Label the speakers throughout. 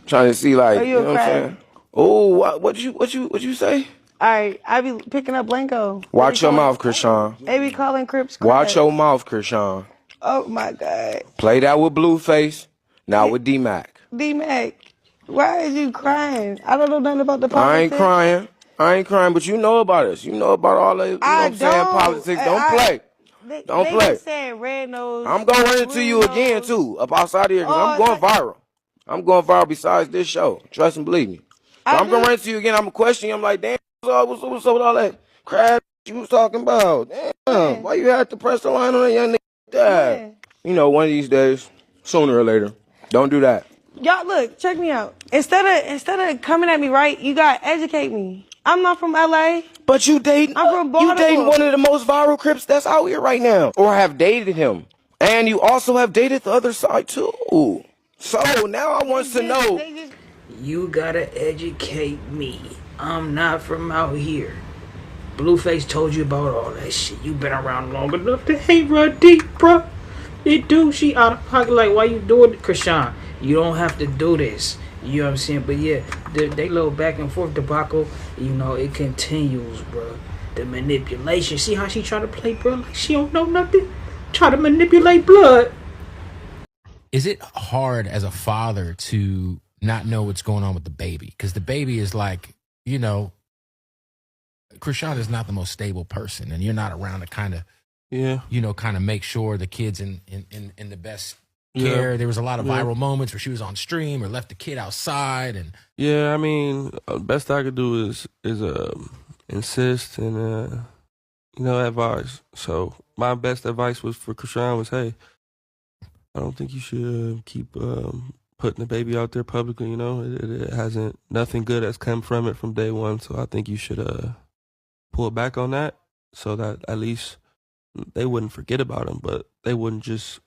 Speaker 1: Trying to see like,
Speaker 2: Are
Speaker 1: you
Speaker 2: you
Speaker 1: know
Speaker 2: a
Speaker 1: what I'm
Speaker 2: crab?
Speaker 1: saying? Oh, what you say?
Speaker 2: Alright, I be picking up Blanco.
Speaker 1: Watch your mouth, Chrisean.
Speaker 2: They be calling Crips
Speaker 1: Watch
Speaker 2: crabs.
Speaker 1: your mouth, Chrisean.
Speaker 2: Oh my God.
Speaker 1: Play that with Blueface, now with D-Mac.
Speaker 2: D-Mac, why is you crying? I don't know nothing about the
Speaker 1: I ain't
Speaker 2: politics.
Speaker 1: crying. I ain't crying, but you know about us. You know about all the, you know what I'm saying, politics. Don't play. Don't
Speaker 2: They
Speaker 1: play.
Speaker 2: just said red nose.
Speaker 1: I'm going to run into
Speaker 2: blue
Speaker 1: you again,
Speaker 2: nose.
Speaker 1: too, up outside of here, because I'm
Speaker 2: Oh,
Speaker 1: going viral. I'm going viral besides this show. Trust and believe me. So I'm going to run into you again. I'm going to question you. I'm like, damn, what's up with all that crap you was talking about? Damn, why you had to press the line on that young nigga like that? You know, one of these days, sooner or later. Don't do that.
Speaker 2: Y'all, look, check me out. Instead of coming at me right, you gotta educate me. I'm not from LA.
Speaker 1: But you dating,
Speaker 2: I'm from Baltimore.
Speaker 1: you dating one of the most viral Crips that's out here right now, or have dated him, and you also have dated the other side too. So now I want to know.
Speaker 3: You gotta educate me. I'm not from out here. Blueface told you about all that shit. You been around long enough to hate Run Deep, bro. It do. She out of pocket. Like, why you doing it, Chrisean? You don't have to do this. You know what I'm saying? But yeah, they little back and forth debacle, you know, it continues, bro. The manipulation. See how she try to play, bro? Like she don't know nothing. Try to manipulate blood.
Speaker 4: Is it hard as a father to not know what's going on with the baby? Because the baby is like, you know, Chrisean is not the most stable person, and you're not around to kind of, you know, kind of make sure the kid's in the best care. There was a lot of viral moments where she was on stream or left the kid outside, and
Speaker 5: I mean, best I could do is insist and you know, advise. So my best advice was for Chrisean was, hey, I don't think you should keep putting the baby out there publicly. You know, it hasn't, nothing good has come from it from day one. So I think you should pull back on that, so that at least they wouldn't forget about him, but they wouldn't just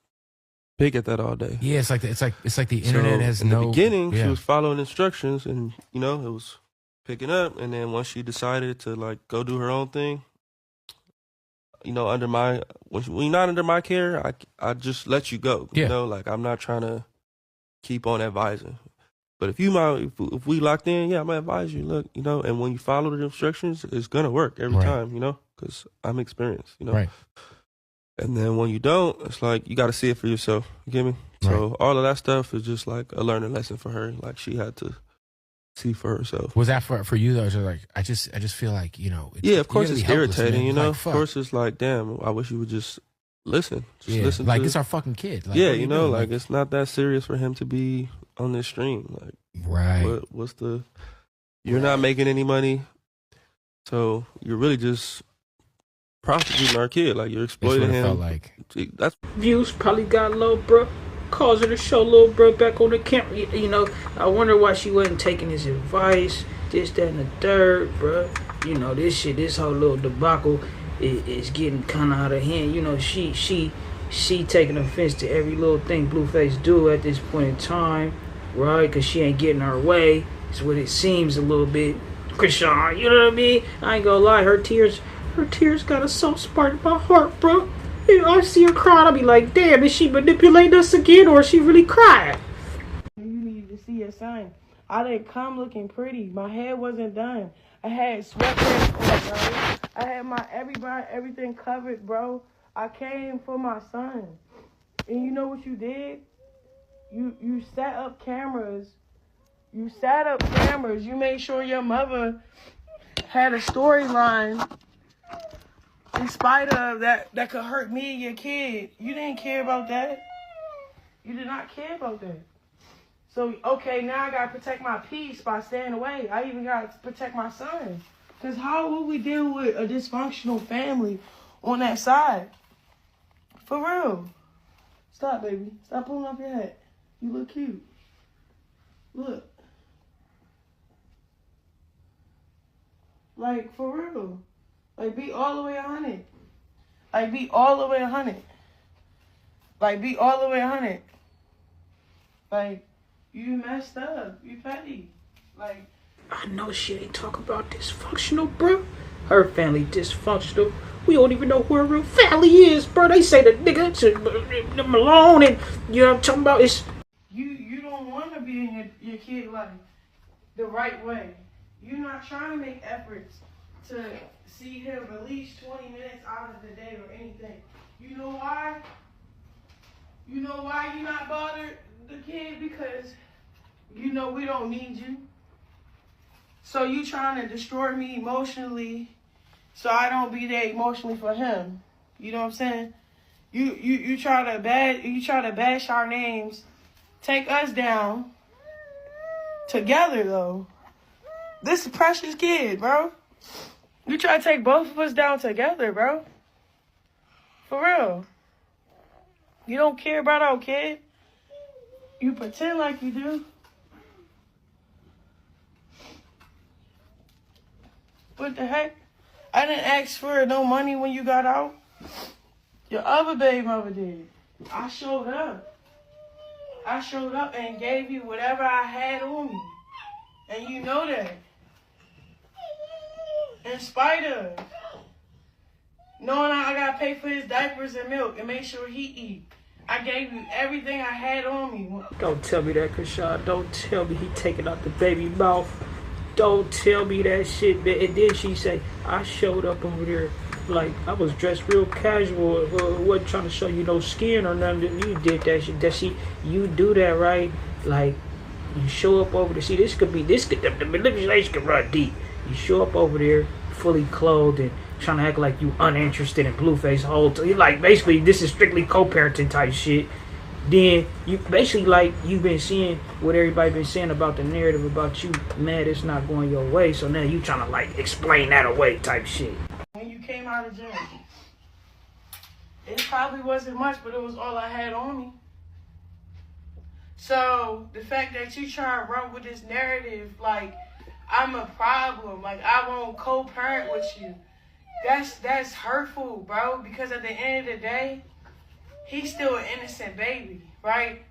Speaker 5: pick at that all day.
Speaker 4: Yeah, it's like the internet has
Speaker 5: in
Speaker 4: no.
Speaker 5: the beginning, she was following instructions, and you know, it was picking up. And then once she decided to like go do her own thing, you know, when you're not under my care, I just let you go. You know, like I'm not trying to keep on advising. But if we locked in, I'm gonna advise you. Look, you know, and when you follow the instructions, it's gonna work every time. You know, because I'm experienced. You know.
Speaker 4: Right.
Speaker 5: And then when you don't, it's like you got to see it for yourself. You get me? So all of that stuff is just like a learning lesson for her. Like she had to see for herself.
Speaker 4: Was that for you though? So like I just feel like, you know.
Speaker 5: Of course it's irritating. You know,
Speaker 4: like,
Speaker 5: of course it's like, damn, I wish you would just listen. Just listen.
Speaker 4: Like it's our fucking kid. Like,
Speaker 5: you know, like it's not that serious for him to be on this stream. Like, what's the? You're not making any money, so you're really just prostituting our kid. Like you're exploiting him.
Speaker 4: Felt like.
Speaker 5: That's
Speaker 3: views probably got low, bro. Causing her to show little bro back on the camera. You know, I wonder why she wasn't taking his advice. This, that, and the third, bro. You know, this whole little debacle is getting kind of out of hand. You know, she taking offense to every little thing Blueface do at this point in time, right? Because she ain't getting her way. It's what it seems a little bit. Chrisean, you know what I mean? I ain't gonna lie, her tears got a soft spot in my heart, bro. You know, I see her crying, I'll be like, damn, is she manipulating us again, or is she really crying?
Speaker 2: You need to see your son. I didn't come looking pretty. My hair wasn't done. I had sweatpants on, bro. I had everything covered, bro. I came for my son. And you know what you did? You set up cameras. You made sure your mother had a storyline in spite of that could hurt me and your kid. You didn't care about that. You did not care about that. So, okay, now I gotta protect my peace by staying away. I even gotta protect my son. Because how will we deal with a dysfunctional family on that side? For real. Stop, baby. Stop pulling up your hat. You look cute. Look. Like, for real. Like, be all the way 100. Like, be all the way 100. Like, be all the way 100. Like, you messed up. You petty. Like,
Speaker 3: I know she ain't talking about dysfunctional, bro. Her family dysfunctional. We don't even know who her real family is, bro. They say the nigga to them alone, and you know what I'm talking about. It's
Speaker 2: you don't want to be in your your kid life the right way. You're not trying to make efforts to see him at least 20 minutes out of the day or anything. You know why? You know why you're not bothered, the kid? Because you know we don't need you. So you trying to destroy me emotionally so I don't be there emotionally for him. You know what I'm saying? You try to bash our names, take us down together though. This is Precious kid, bro. You try to take both of us down together, bro. For real. You don't care about our kid. You pretend like you do. What the heck? I didn't ask for no money when you got out. Your other baby mother did. I showed up. I showed up and gave you whatever I had on me. And you know that. In spite of knowing I gotta pay for his diapers and milk and make sure he eat. I gave you everything I had on me.
Speaker 3: Don't tell me that, Chrisean. Don't tell me he taking out the baby mouth. Don't tell me that shit, man. And then she say, I showed up over there like I was dressed real casual. Wasn't trying to show you no skin or nothing. You did that shit. You do that, right? Like, you show up over there. See, the manipulation could run deep. You show up over there fully clothed and trying to act like you uninterested in Blueface whole time. You're like, basically, this is strictly co-parenting type shit. Then you basically like you've been seeing what everybody been saying about the narrative about you, man, it's not going your way. So now you trying to like explain that away type shit.
Speaker 2: When you came out of jail, it probably wasn't much, but it was all I had on me. So the fact that you try to run with this narrative, like I'm a problem, like I won't co-parent with you, that's hurtful, bro. Because at the end of the day, he's still an innocent baby, right?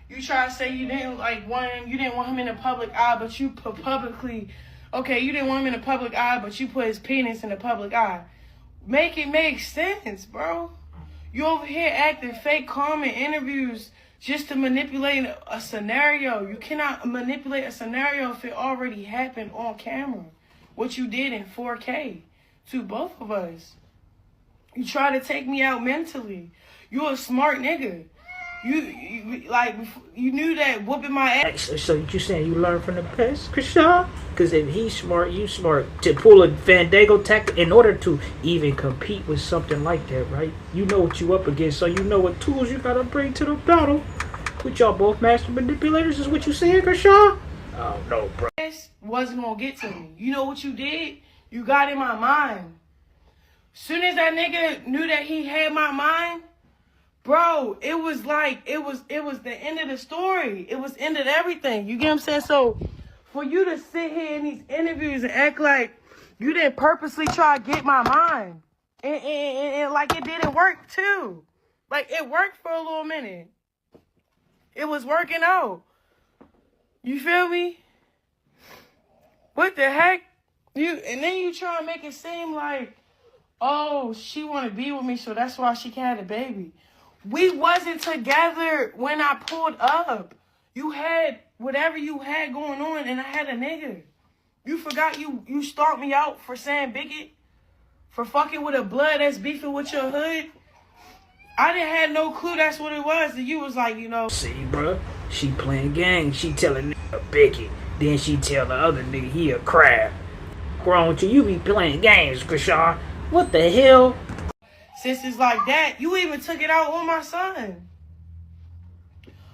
Speaker 2: You try to say you didn't want him in the public eye, but you put publicly, okay, you didn't want him in the public eye, but you put his penis in the public eye. Make it make sense, bro. You over here acting fake calm in interviews just to manipulate a scenario. You cannot manipulate a scenario if it already happened on camera. What you did in 4K to both of us. You try to take me out mentally. You a smart nigga. You knew that whooping my ass.
Speaker 3: So you saying you learn from the best, Chrisean? Because if he's smart, you smart. To pull a Fandango tactic in order to even compete with something like that, right? You know what you up against, so you know what tools you gotta bring to the battle. Which y'all both master manipulators is what you saying, Chrisean? Oh no, bro.
Speaker 2: This wasn't gonna get to me. You know what you did? You got in my mind. Soon as that nigga knew that he had my mind, bro, it was like, it was the end of the story. It was end of everything. You get what I'm saying? So, for you to sit here in these interviews and act like you didn't purposely try to get my mind. And like it didn't work too. Like it worked for a little minute. It was working out. You feel me? What the heck? And then you try to make it seem like, oh, she want to be with me, so that's why she can't have a baby. We wasn't together when I pulled up. You had whatever you had going on, and I had a nigga. You forgot you stalked me out for saying bigot? For fucking with a blood that's beefing with your hood? I didn't have no clue that's what it was. And you was like, you know.
Speaker 3: See, bro, she playing games. She telling a bigot. Then she tell the other nigga he a crab. What's wrong with you? You be playing games, Chrisean. What the hell?
Speaker 2: Since it's like that, you even took it out on my son.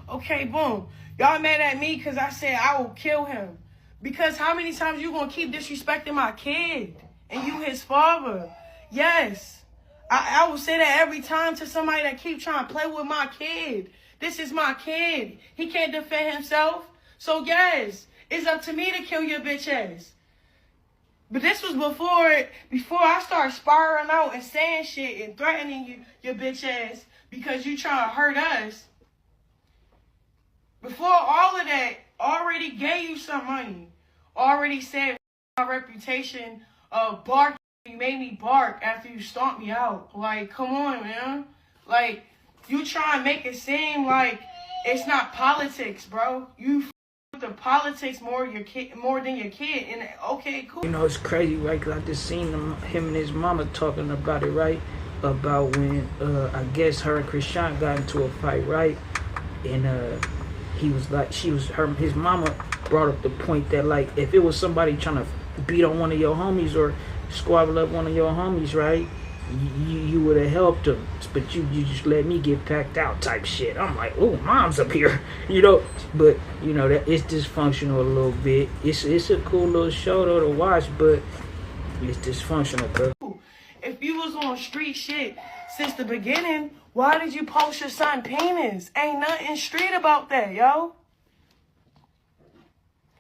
Speaker 2: Okay, boom. Y'all mad at me because I said I will kill him. Because how many times you gonna keep disrespecting my kid? And you his father? Yes. I will say that every time to somebody that keep trying to play with my kid. This is my kid. He can't defend himself. So yes, it's up to me to kill your bitch ass. But this was before I started spiraling out and saying shit and threatening you, your bitch ass, because you trying to hurt us. Before all of that, already gave you some money. Already said my reputation of barking. You made me bark after you stomped me out. Like, come on, man. Like, you try and make it seem like it's not politics, bro. You with into politics more than your kid. And okay, cool.
Speaker 3: You know, it's crazy, right? Because I just seen him and his mama talking about it, right? About when I guess her and Chrisean got into a fight, right? And he was like, his mama brought up the point that, like, if it was somebody trying to beat on one of your homies or squabble up one of your homies, right? You would have helped him, but you just let me get packed out type shit. I'm like, oh, mom's up here, you know. But you know that it's dysfunctional a little bit. It's a cool little show though to watch, but it's dysfunctional, bro.
Speaker 2: If you was on street shit since the beginning, why did you post your son penis? Ain't nothing street about that, yo.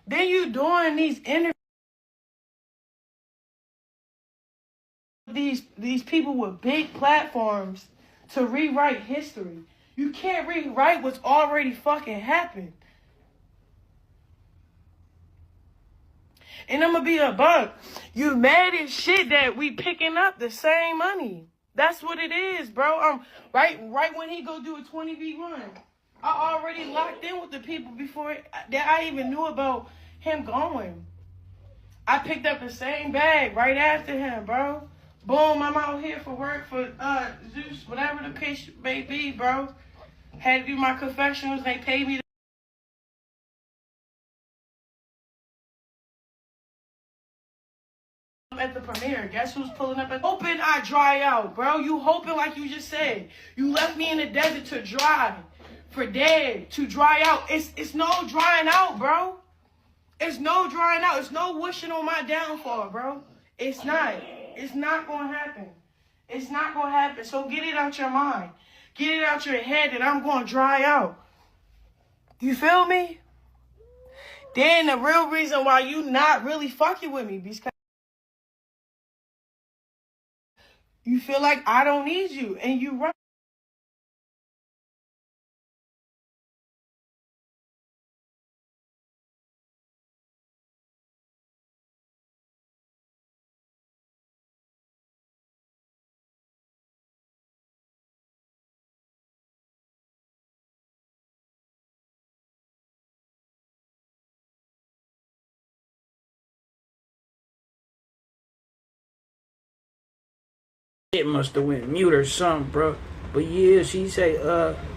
Speaker 2: Then you doing these interviews. These people with big platforms to rewrite history. You can't rewrite what's already fucking happened. And I'm gonna be a buck. You mad as shit that we picking up the same money. That's what it is, bro. Right when he go do a 20v1, I already locked in with the people before that I even knew about him going. I picked up the same bag right after him, bro. Boom, I'm out here for work for Zeus, whatever the case may be, bro. Had to do my confessionals, they paid me at the premiere. Guess who's pulling up? Hoping I dry out, bro. You hoping like you just said. You left me in the desert to dry, for dead, to dry out. It's no drying out, bro. It's no drying out. It's no wishing on my downfall, bro. It's not. It's not going to happen. It's not going to happen. So get it out your mind. Get it out your head that I'm going to dry out. You feel me? Then the real reason why you not really fucking with me, because you feel like I don't need you, and you right.
Speaker 3: It must have went mute or something, bro. But yeah, she say,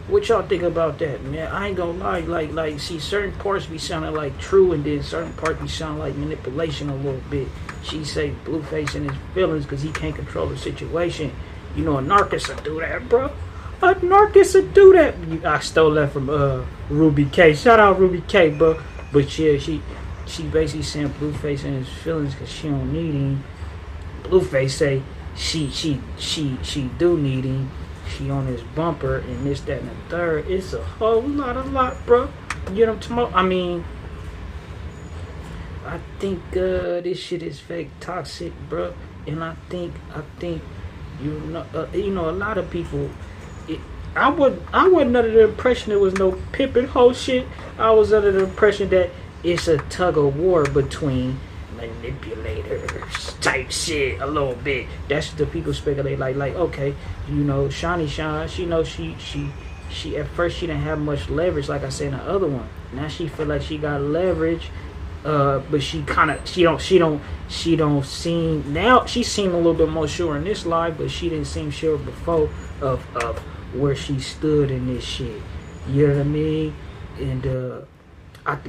Speaker 3: what y'all think about that, man? I ain't gonna lie, like, see, certain parts be sounding like true, and then certain parts be sounding like manipulation a little bit. She say Blueface in his feelings because he can't control the situation. You know, a narcissist will do that, bro. A narcissist will do that. I stole that from Ruby K. Shout out Ruby K, bro. But yeah, she basically saying Blueface in his feelings because she don't need him. Blueface say she do need him. She on his bumper and this, that, and the third. It's a whole lot, bro. You know what I'm talking about? I mean, I think this shit is fake toxic, bro. And I think you know a lot of people. I wasn't under the impression there was no pimping whole shit. I was under the impression that it's a tug of war between manipulators type shit a little bit. That's the people speculate like okay, you know, Shawnee Sean, she know she at first she didn't have much leverage, like I said in the other one. Now she feel like she got leverage, but she don't seem, now she seemed a little bit more sure in this live, but she didn't seem sure before of where she stood in this shit. You know what I mean? And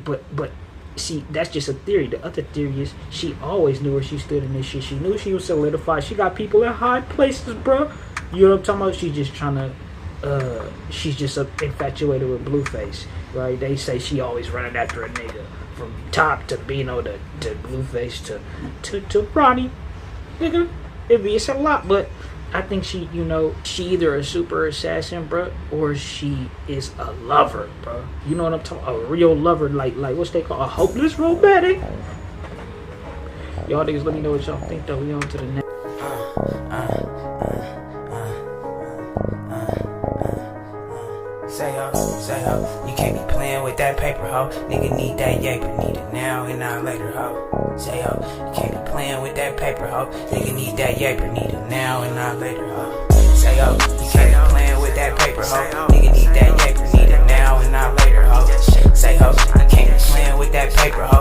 Speaker 3: but see, that's just a theory. The other theory is she always knew where she stood in this shit. She knew she was solidified. She got people in high places, bro. You know what I'm talking about? She's just trying to, she's just infatuated with Blueface, right? They say she always running after a nigga. From top to Bino to Blueface to Ronnie. Nigga, it's a lot, but I think she, you know, she either a super assassin, bro, or she is a lover, bro. You know what I'm talking about? A real lover, like what's they call a hopeless romantic. Y'all niggas let me know what y'all think, though. We on to the next.
Speaker 6: Say ho, you can't be playing with that paper, ho. Nigga need that yaper, need it now and not later, ho. Say ho, you can't be playing with that paper, ho. Nigga need that yaper, need it now and not later, ho. Say ho, you can't be playing with that paper, ho. Nigga need that yaper, need it now and not later, ho. Say ho, you can't be playing with that paper, ho.